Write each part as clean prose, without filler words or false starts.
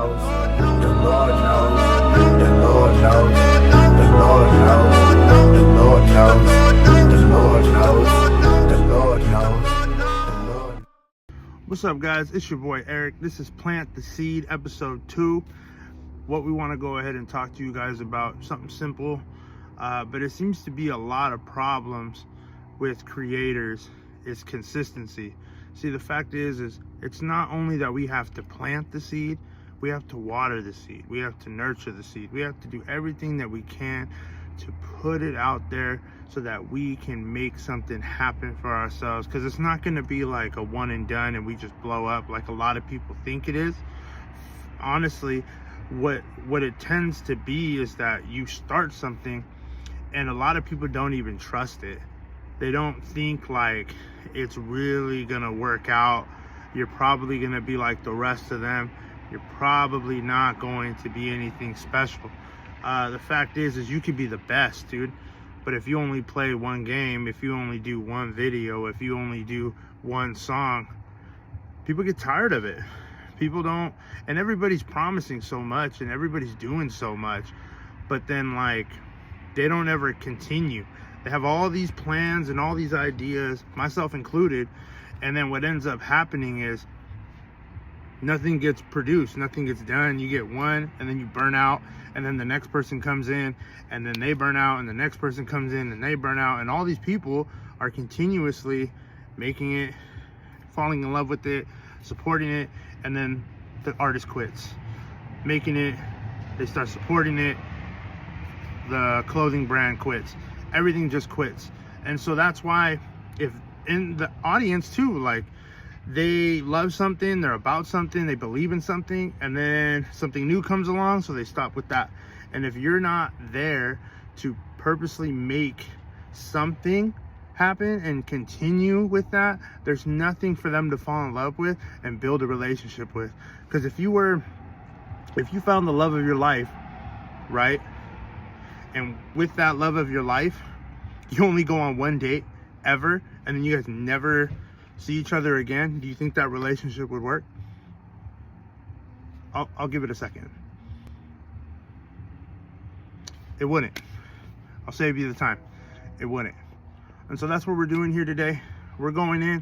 knows, the Lord knows, the Lord knows, the Lord knows, the Lord knows, the Lord knows, the Lord knows, the Lord. What's up, guys? It's your boy Eric. This is Plant the Seed, episode 2. What we want to go ahead and talk to you guys about, something simple, but it seems to be a lot of problems with creators, is consistency. See, the fact is it's not only that we have to plant the seed, we have to water the seed, we have to nurture the seed, we have to do everything that we can to put it out there so that we can make something happen for ourselves, because it's not going to be like a one and done and we just blow up like a lot of people think it is. Honestly, what it tends to be is that you start something and a lot of people don't even trust it. They don't think like it's really gonna work out. You're probably gonna be like the rest of them. You're probably not going to be anything special. The fact is you could be the best, dude, but if you only play one game, if you only do one video, if you only do one song, people get tired of it. People don't, and everybody's promising so much and everybody's doing so much, but then like they don't ever continue. They have all these plans and all these ideas, myself included, and then what ends up happening is nothing gets produced, nothing gets done. You get one and then you burn out, and then the next person comes in and then they burn out, and the next person comes in and they burn out, and all these people are continuously making it, falling in love with it, supporting it, and then the artist quits. Making it, they start supporting it, the clothing brand quits. Everything just quits. And so that's why, if in the audience too, like they love something, they're about something, they believe in something, and then something new comes along, so they stop with that. And if you're not there to purposely make something happen and continue with that, there's nothing for them to fall in love with and build a relationship with. Because if you found the love of your life, right, and with that love of your life, you only go on one date ever, and then you guys never see each other again, do you think that relationship would work? I'll give it a second. It wouldn't. I'll save you the time. It wouldn't. And so that's what we're doing here today. We're going in,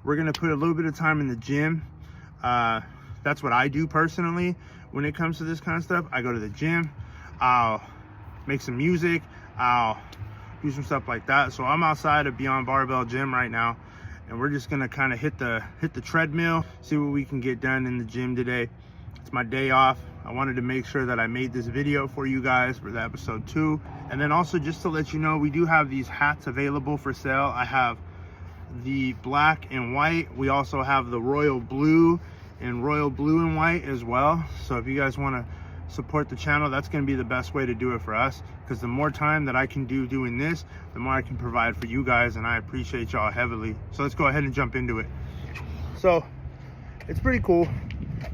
we're gonna put a little bit of time in the gym. That's what I do personally when it comes to this kind of stuff. I go to the gym, I'll make some music, I'll do some stuff like that. So I'm outside of Beyond Barbell Gym right now, and we're just gonna kind of hit the treadmill, see what we can get done in the gym today. It's my day off. I wanted to make sure that I made this video for you guys for the episode 2. And then also just to let you know, we do have these hats available for sale. I have the black and white. We also have the royal blue and royal blue and white as well. So if you guys want to support the channel, that's going to be the best way to do it for us, because the more time that I can do doing this, the more I can provide for you guys, and I appreciate y'all heavily. So let's go ahead and jump into it. So it's pretty cool.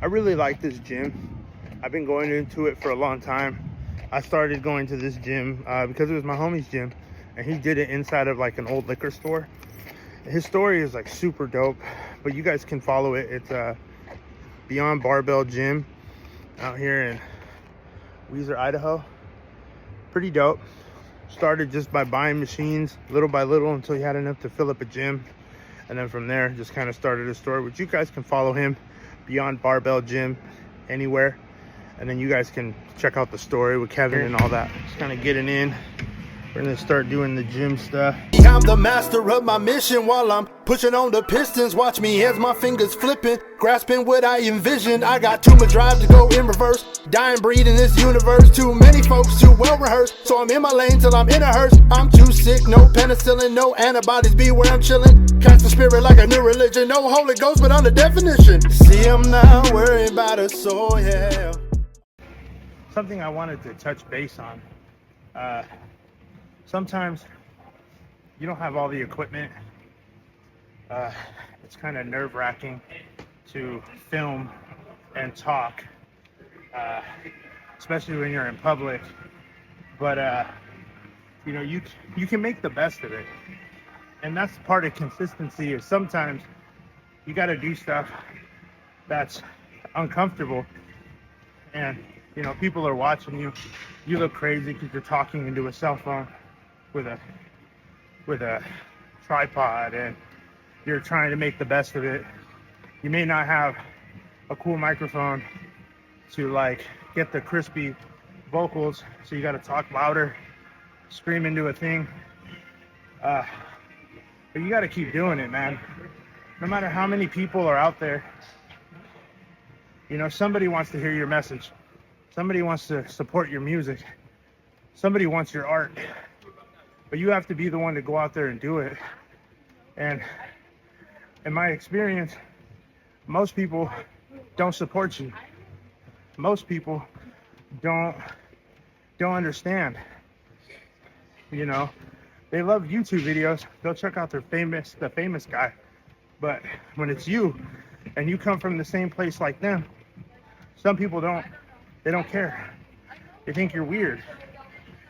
I really like this gym. I've been going into it for a long time. I started going to this gym because it was my homie's gym, and he did it inside of like an old liquor store. His story is like super dope, but you guys can follow it. It's Beyond Barbell Gym out here in Weiser, Idaho. Pretty dope. Started just by buying machines little by little until he had enough to fill up a gym, and then from there just kind of started a store, which you guys can follow him, Beyond Barbell Gym, anywhere. And then you guys can check out the story with Kevin and all that. Just kind of getting in. We're gonna start doing the gym stuff. I'm the master of my mission while I'm pushing on the pistons. Watch me as my fingers flipping, grasping what I envisioned. I got too much drive to go in reverse. Die and breed in this universe. Too many folks, too well rehearsed. So I'm in my lane till I'm in a hearse. I'm too sick, no penicillin, no antibodies. Be where I'm chilling. Cast the spirit like a new religion. No Holy Ghost, but on the definition. See, I'm not worried about a soul, yeah. Something I wanted to touch base on. Sometimes you don't have all the equipment. It's kind of nerve-wracking to film and talk, especially when you're in public. But you know, you can make the best of it, and that's part of consistency. Is sometimes you got to do stuff that's uncomfortable and you know, people are watching you. You look crazy because you're talking into a cell phone with a tripod, and you're trying to make the best of it. You may not have a cool microphone to like get the crispy vocals, so you got to talk louder, scream into a thing. But you got to keep doing it, man. No matter how many people are out there, you know, somebody wants to hear your message. Somebody wants to support your music. Somebody wants your art. But you have to be the one to go out there and do it. And in my experience, most people don't support you. Most people don't understand. You know, they love YouTube videos. They'll check out the famous guy. But when it's you and you come from the same place like them, some people don't care. They think you're weird.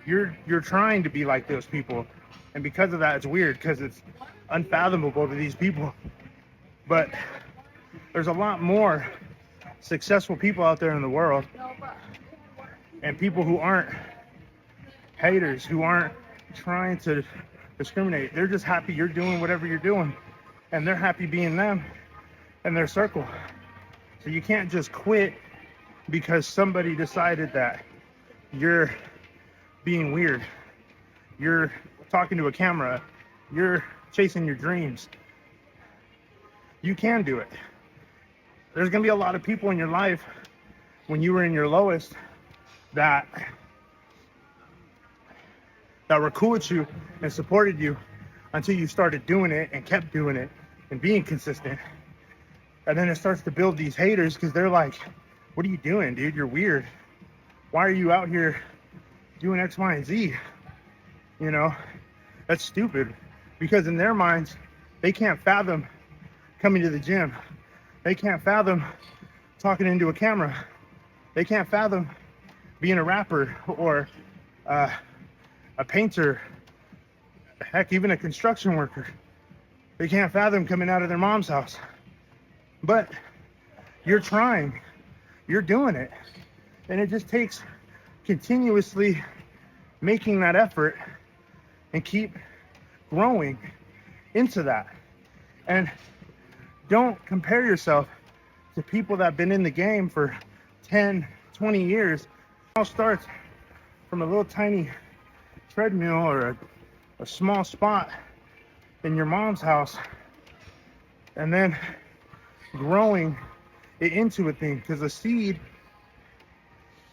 You're trying to be like those people. And because of that, it's weird, because it's unfathomable to these people. But there's a lot more successful people out there in the world, and people who aren't haters, who aren't trying to discriminate. They're just happy you're doing whatever you're doing, and they're happy being them and their circle. So you can't just quit because somebody decided that you're being weird, you're talking to a camera, you're chasing your dreams. You can do it. There's gonna be a lot of people in your life when you were in your lowest that were cool with you and supported you until you started doing it and kept doing it and being consistent. And then it starts to build these haters because they're like, what are you doing, dude? You're weird. Why are you out here doing X, Y, and Z? You know, that's stupid. Because in their minds, they can't fathom coming to the gym. They can't fathom talking into a camera. They can't fathom being a rapper or a painter, heck, even a construction worker. They can't fathom coming out of their mom's house. But you're trying, you're doing it. And it just takes continuously making that effort and keep growing into that. And don't compare yourself to people that have been in the game for 10, 20 years. It all starts from a little tiny treadmill or a small spot in your mom's house, and then growing it into a thing, because a seed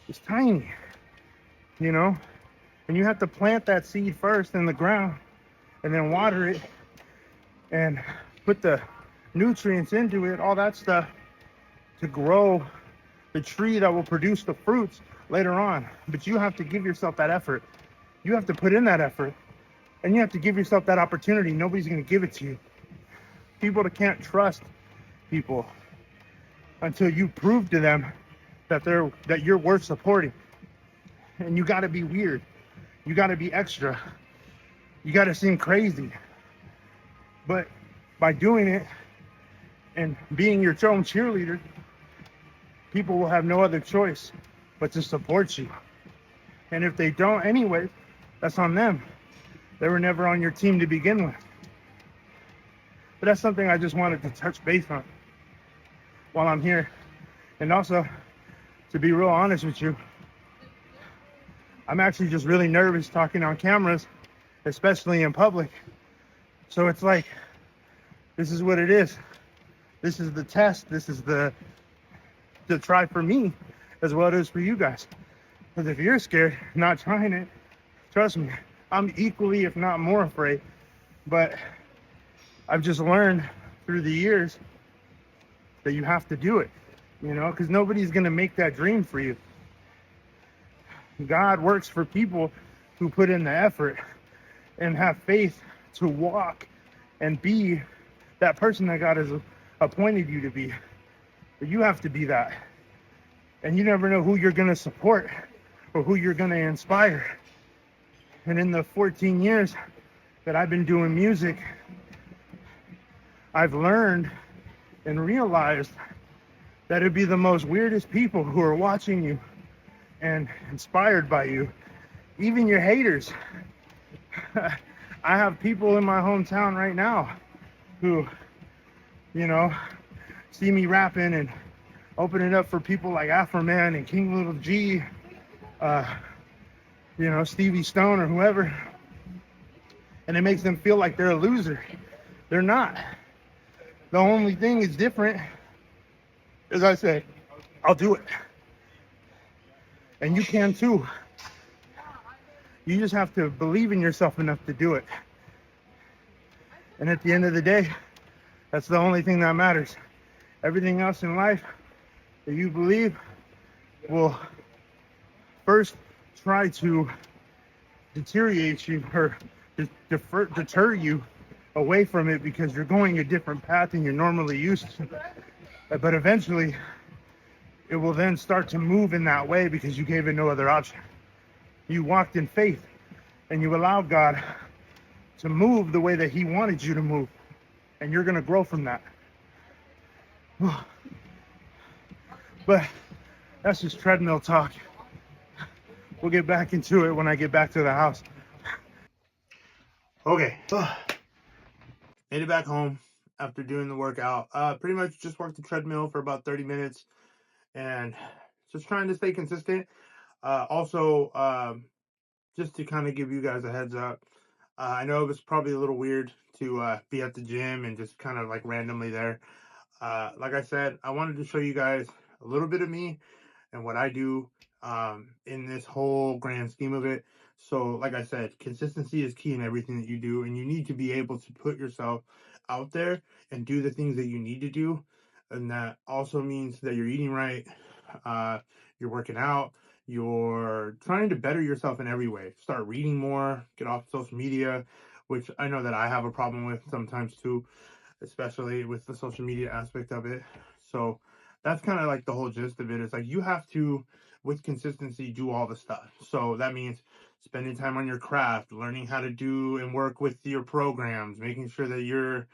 is tiny, you know, and you have to plant that seed first in the ground and then water it and put the nutrients into it, all that stuff, to grow the tree that will produce the fruits later on. But you have to give yourself that effort. You have to put in that effort, and you have to give yourself that opportunity. Nobody's going to give it to you. People that can't trust people until you prove to them that you're worth supporting. And you got to be weird. You got to be extra. You got to seem crazy. But by doing it and being your own cheerleader, people will have no other choice but to support you. And if they don't anyway, that's on them. They were never on your team to begin with. But that's something I just wanted to touch base on while I'm here. And also, to be real honest with you, I'm actually just really nervous talking on cameras, especially in public. So it's like, this is what it is. This is the test. This is the try for me as well as for you guys. Because if you're scared, not trying it, trust me, I'm equally, if not more, afraid. But I've just learned through the years that you have to do it, you know, because nobody's going to make that dream for you. God works for people who put in the effort and have faith to walk and be that person that God has appointed you to be. But you have to be that. And you never know who you're going to support or who you're going to inspire. And in the 14 years that I've been doing music, I've learned and realized that it'd be the most weirdest people who are watching you and inspired by you, even your haters. I have people in my hometown right now who, you know, see me rapping and opening up for people like Afro Man and King Little G, you know, Stevie Stone or whoever, and it makes them feel like they're a loser. They're not. The only thing is different, as I said, I'll do it. And you can too. You just have to believe in yourself enough to do it. And at the end of the day, that's the only thing that matters. Everything else in life that you believe will first try to deteriorate you or deter you away from it because you're going a different path than you're normally used to. But eventually, it will then start to move in that way because you gave it no other option. You walked in faith and you allowed God to move the way that He wanted you to move. And you're going to grow from that. But that's just treadmill talk. We'll get back into it when I get back to the house. Okay. Made it back home after doing the workout. Pretty much just worked the treadmill for about 30 minutes and just trying to stay consistent. Also, just to kind of give you guys a heads up, I know it was probably a little weird to be at the gym and just kind of like randomly there. Like I said, I wanted to show you guys a little bit of me and what I do in this whole grand scheme of it. So like I said, consistency is key in everything that you do, and you need to be able to put yourself out there and do the things that you need to do. And that also means that you're eating right, you're working out, you're trying to better yourself in every way. Start reading more, get off social media, which I know that I have a problem with sometimes too, especially with the social media aspect of it. So that's kind of like the whole gist of it. It's like you have to, with consistency, do all the stuff. So that means spending time on your craft, learning how to do and work with your programs, making sure that you're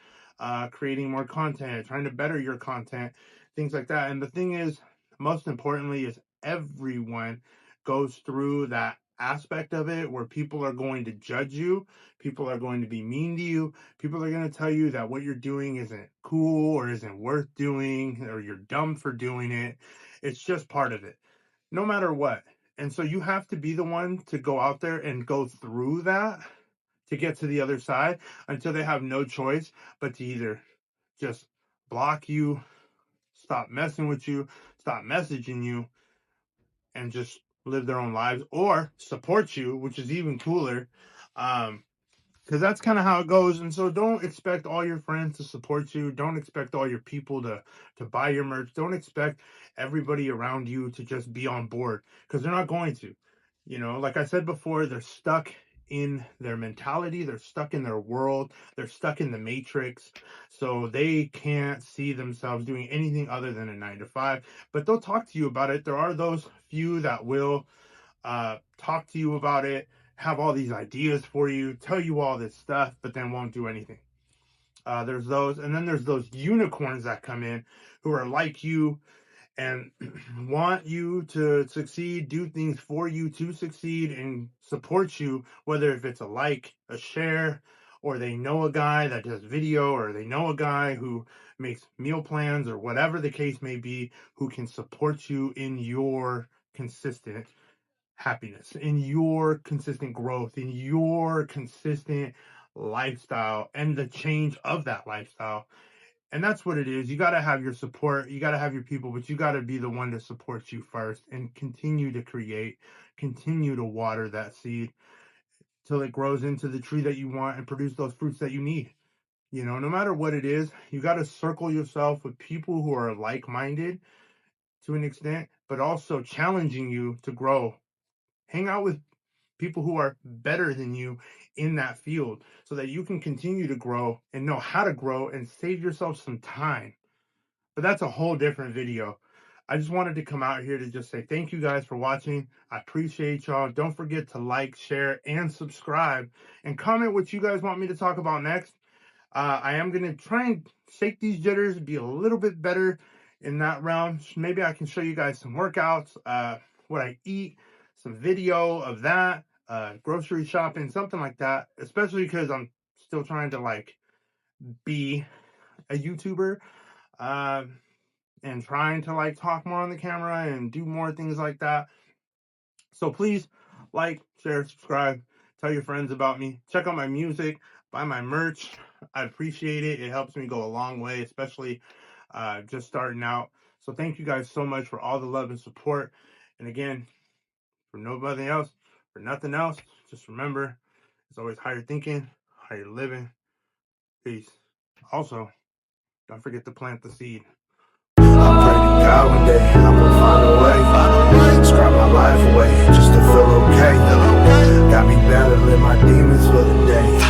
creating more content, trying to better your content, things like that. And the thing is, most importantly, is everyone goes through that aspect of it where people are going to judge you, people are going to be mean to you, people are going to tell you that what you're doing isn't cool or isn't worth doing or you're dumb for doing it. It's just part of it, no matter what. And so you have to be the one to go out there and go through that to get to the other side until they have no choice but to either just block you, stop messing with you, stop messaging you, and just live their own lives, or support you, which is even cooler. Because that's kind of how it goes. And so don't expect all your friends to support you. Don't expect all your people to buy your merch. Don't expect everybody around you to just be on board, because they're not going to. You know, like I said before, they're stuck in their mentality, they're stuck in their world, they're stuck in the matrix, so they can't see themselves doing anything other than a 9 to 5. But they'll talk to you about it. There are those few that will talk to you about it, have all these ideas for you, tell you all this stuff, but then won't do anything. There's those, and then there's those unicorns that come in who are like you and want you to succeed, do things for you to succeed, and support you, whether if it's a like, a share, or they know a guy that does video, or they know a guy who makes meal plans, or whatever the case may be, who can support you in your consistent happiness, in your consistent growth, in your consistent lifestyle, and the change of that lifestyle. And that's what it is. You got to have your support, you got to have your people, but you got to be the one to support you first and continue to create, continue to water that seed till it grows into the tree that you want and produce those fruits that you need. You know, no matter what it is, you got to circle yourself with people who are like-minded to an extent, but also challenging you to grow. Hang out with people who are better than you in that field so that you can continue to grow and know how to grow and save yourself some time. But that's a whole different video. I just wanted to come out here to just say thank you guys for watching. I appreciate y'all. Don't forget to like, share, and subscribe, and comment what you guys want me to talk about next. I am going to try and shake these jitters, be a little bit better, in that realm. Maybe I can show you guys some workouts, what I eat, some video of that, grocery shopping, something like that, especially because I'm still trying to like be a YouTuber, and trying to like talk more on the camera and do more things like that. So please like, share, subscribe, tell your friends about me, check out my music, buy my merch. I appreciate it. It helps me go a long way, especially just starting out. So thank you guys so much for all the love and support. And again, for nobody else, for nothing else, just remember, it's always higher thinking, higher living. Peace. Also, don't forget to plant the seed. I pray to God one day I'm gonna find a way, scrap my life away just to feel okay. Got me battling my demons for the day.